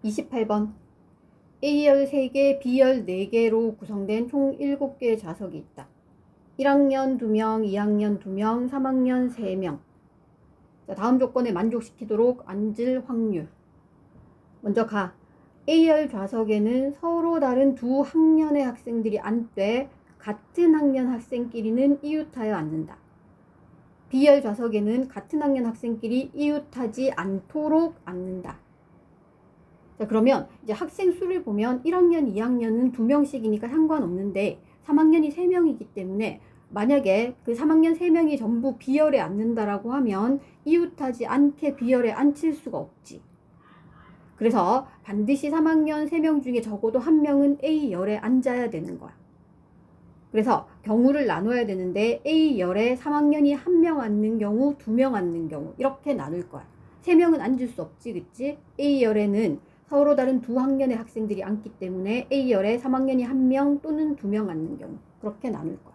28번 A열 3개, B열 4개로 구성된 총 7개의 좌석이 있다. 1학년 2명, 2학년 2명, 3학년 3명. 자, 다음 조건에 만족시키도록 앉을 확률. 먼저 가. A열 좌석에는 서로 다른 두 학년의 학생들이 앉되 같은 학년 학생끼리는 이웃하여 앉는다. B열 좌석에는 같은 학년 학생끼리 이웃하지 않도록 앉는다. 자, 그러면 이제 학생 수를 보면 1학년, 2학년은 2명씩이니까 상관없는데 3학년이 3명이기 때문에 만약에 그 3학년 3명이 전부 B열에 앉는다라고 하면 이웃하지 않게 B열에 앉힐 수가 없지. 그래서 반드시 3학년 3명 중에 적어도 1명은 A열에 앉아야 되는 거야. 그래서 경우를 나눠야 되는데 A열에 3학년이 1명 앉는 경우, 2명 앉는 경우 이렇게 나눌 거야. 3명은 앉을 수 없지, 그치? A열에는 서로 다른 두 학년의 학생들이 앉기 때문에 A열에 3학년이 1명 또는 2명 앉는 경우 그렇게 나눌 거야.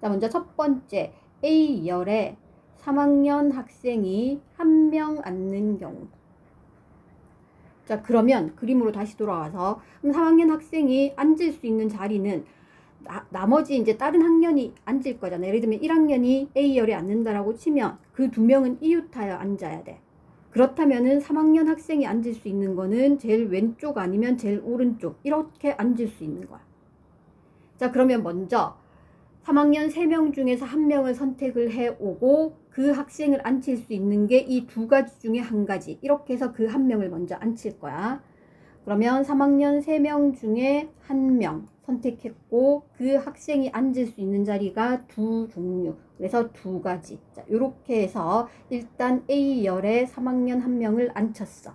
자, 먼저 첫 번째 A열에 3학년 학생이 1명 앉는 경우. 자, 그러면 그림으로 다시 돌아와서 그럼 3학년 학생이 앉을 수 있는 자리는 나머지 이제 다른 학년이 앉을 거잖아. 예를 들면 1학년이 A열에 앉는다라고 치면 그 2명은 이웃하여 앉아야 돼. 그렇다면은 3학년 학생이 앉을 수 있는 거는 제일 왼쪽 아니면 제일 오른쪽 이렇게 앉을 수 있는 거야. 자, 그러면 먼저 3학년 3명 중에서 1명을 선택을 해오고 그 학생을 앉힐 수 있는 게 이 2가지 중에 1가지 이렇게 해서 그 1명을 먼저 앉힐 거야. 그러면 3학년 3명 중에 1명 선택했고 그 학생이 앉을 수 있는 자리가 2 종류 그래서 2가지. 자, 요렇게 해서 일단 A열에 3학년 1명을 앉혔어.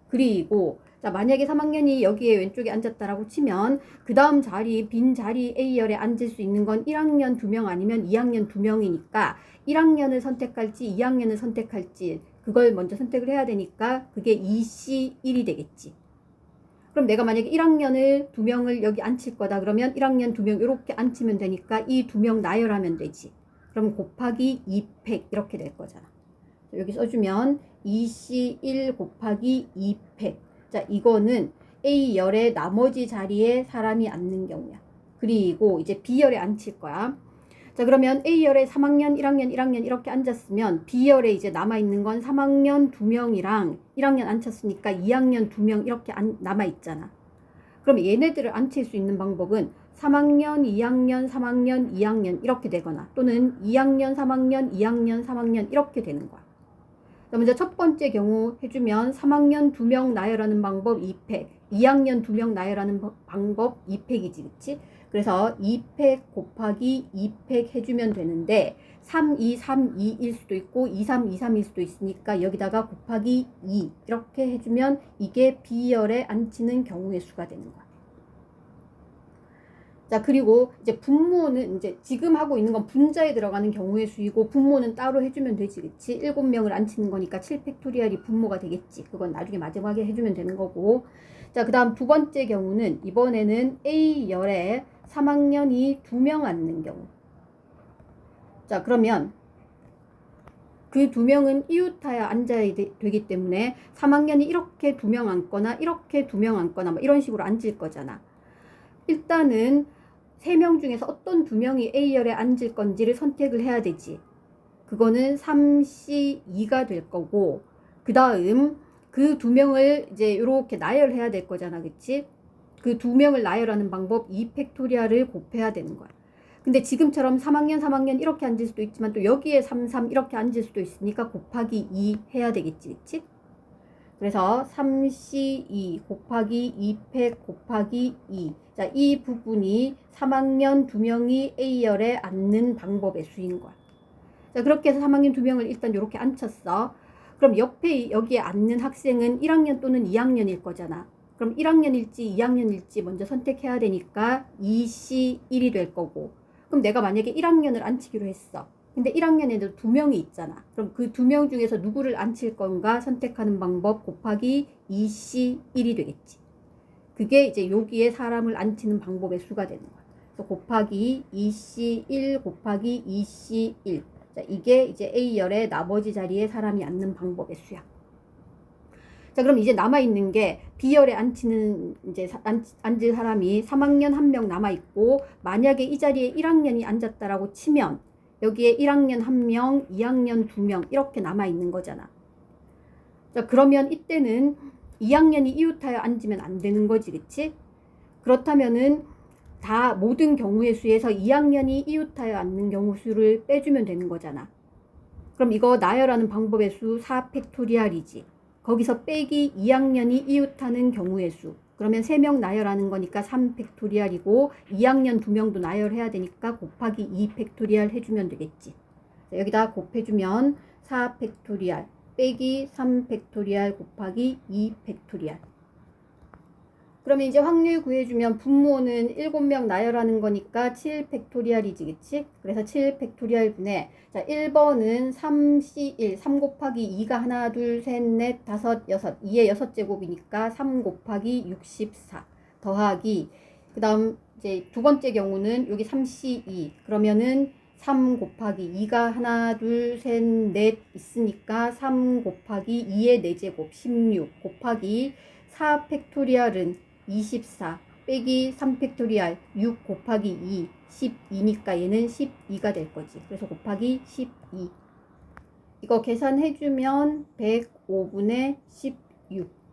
그리고 자, 만약에 3학년이 여기에 왼쪽에 앉았다라고 치면 그 다음 자리 빈 자리 A열에 앉을 수 있는 건 1학년 2명 아니면 2학년 2명이니까 1학년을 선택할지 2학년을 선택할지 그걸 먼저 선택을 해야 되니까 그게 2C1이 되겠지. 그럼 내가 만약에 1학년을 2명을 여기 앉힐 거다 그러면 1학년 2명 이렇게 앉히면 되니까 이 2명 나열하면 되지. 그럼 곱하기 2팩 이렇게 될 거잖아. 여기 써주면 2C1 곱하기 2팩. 자, 이거는 A열의 나머지 자리에 사람이 앉는 경우야. 그리고 이제 B열에 앉힐 거야. 자, 그러면 A열에 3학년, 1학년, 1학년 이렇게 앉았으면 B열에 이제 남아있는 건 3학년 2명이랑 1학년 앉혔으니까 2학년 2명 이렇게 남아있잖아. 그럼 얘네들을 앉힐 수 있는 방법은 3학년, 2학년, 3학년, 2학년 이렇게 되거나 또는 2학년, 3학년, 2학년, 3학년 이렇게 되는 거야. 먼저 첫 번째 경우 해주면 3학년 2명 나열하는 방법 2팩, 2학년 2명 나열하는 방법 2팩이지, 그치? 그래서 2팩 곱하기 2팩 해주면 되는데 3, 2, 3, 2일 수도 있고 2, 3, 2, 3일 수도 있으니까 여기다가 곱하기 2 이렇게 해주면 이게 B열에 앉히는 경우의 수가 되는 거야. 자, 그리고 이제 분모는 이제 지금 하고 있는 건 분자에 들어가는 경우의 수이고 분모는 따로 해주면 되지, 그치? 7명을 앉히는 거니까 7팩토리얼이 분모가 되겠지. 그건 나중에 마지막에 해주면 되는 거고. 자, 그 다음 두 번째 경우는 이번에는 A열에 3학년이 2명 앉는 경우. 자, 그러면 그 2명은 이웃하여 앉아야 되기 때문에 3학년이 이렇게 2명 앉거나 이렇게 2명 앉거나 뭐 이런 식으로 앉을 거잖아. 일단은 3명 중에서 어떤 2명이 A열에 앉을 건지를 선택을 해야 되지. 그거는 3C2가 될 거고 그 다음 그 2명을 이제 이렇게 나열해야 될 거잖아, 그치? 그 2명을 나열하는 방법 2팩토리얼을 곱해야 되는 거야. 근데 지금처럼 3학년, 3학년 이렇게 앉을 수도 있지만 또 여기에 3, 3 이렇게 앉을 수도 있으니까 곱하기 2 해야 되겠지, 그치? 그래서 3C2 곱하기 2팩 곱하기 2. 자, 이 부분이 3학년 2명이 A열에 앉는 방법의 수인 거야. 자, 그렇게 해서 3학년 2명을 일단 이렇게 앉혔어. 그럼 옆에 여기에 앉는 학생은 1학년 또는 2학년일 거잖아. 그럼 1학년일지 2학년일지 먼저 선택해야 되니까 2C1이 될 거고. 그럼 내가 만약에 1학년을 앉히기로 했어. 근데 1학년에도 2명이 있잖아. 그럼 그 2명 중에서 누구를 앉힐 건가 선택하는 방법 곱하기 2C1이 되겠지. 그게 이제 여기에 사람을 앉히는 방법의 수가 되는 거야. 그래서 곱하기 2C1 곱하기 2C1. 자, 이게 이제 A열의 나머지 자리에 사람이 앉는 방법의 수야. 자, 그럼 이제 남아있는 게 B열에 앉히는 이제 앉을 사람이 3학년 1명 남아있고, 만약에 이 자리에 1학년이 앉았다라고 치면 여기에 1학년 1명, 2학년 2명 이렇게 남아있는 거잖아. 자, 그러면 이때는 2학년이 이웃하여 앉으면 안 되는 거지, 그치? 그렇다면은 다 모든 경우의 수에서 2학년이 이웃하여 앉는 경우 수를 빼주면 되는 거잖아. 그럼 이거 나열하는 방법의 수 4팩토리알이지. 거기서 빼기 2학년이 이웃하는 경우의 수. 그러면 3명 나열하는 거니까 3팩토리알이고 2학년 2명도 나열해야 되니까 곱하기 2팩토리알 해주면 되겠지. 자, 여기다 곱해주면 4팩토리알 빼기 3팩토리알 곱하기 2팩토리알. 그러면 이제 확률 구해주면 분모는 7명 나열하는 거니까 7팩토리알이지, 그치? 그래서 7팩토리알 분의, 자, 1번은 3C1, 3 곱하기 2가 하나, 둘, 셋, 넷, 다섯, 여섯, 2의 6제곱이니까 3 곱하기 64 더하기, 그 다음 이제 두 번째 경우는 여기 3C2, 그러면은 3 곱하기 2가 하나, 둘, 셋, 넷 있으니까 3 곱하기 2의 4제곱 16 곱하기 4팩토리알은 24 빼기 3팩토리알 6 곱하기 2 12니까 얘는 12가 될 거지. 그래서 곱하기 12. 이거 계산해주면 105분의 16.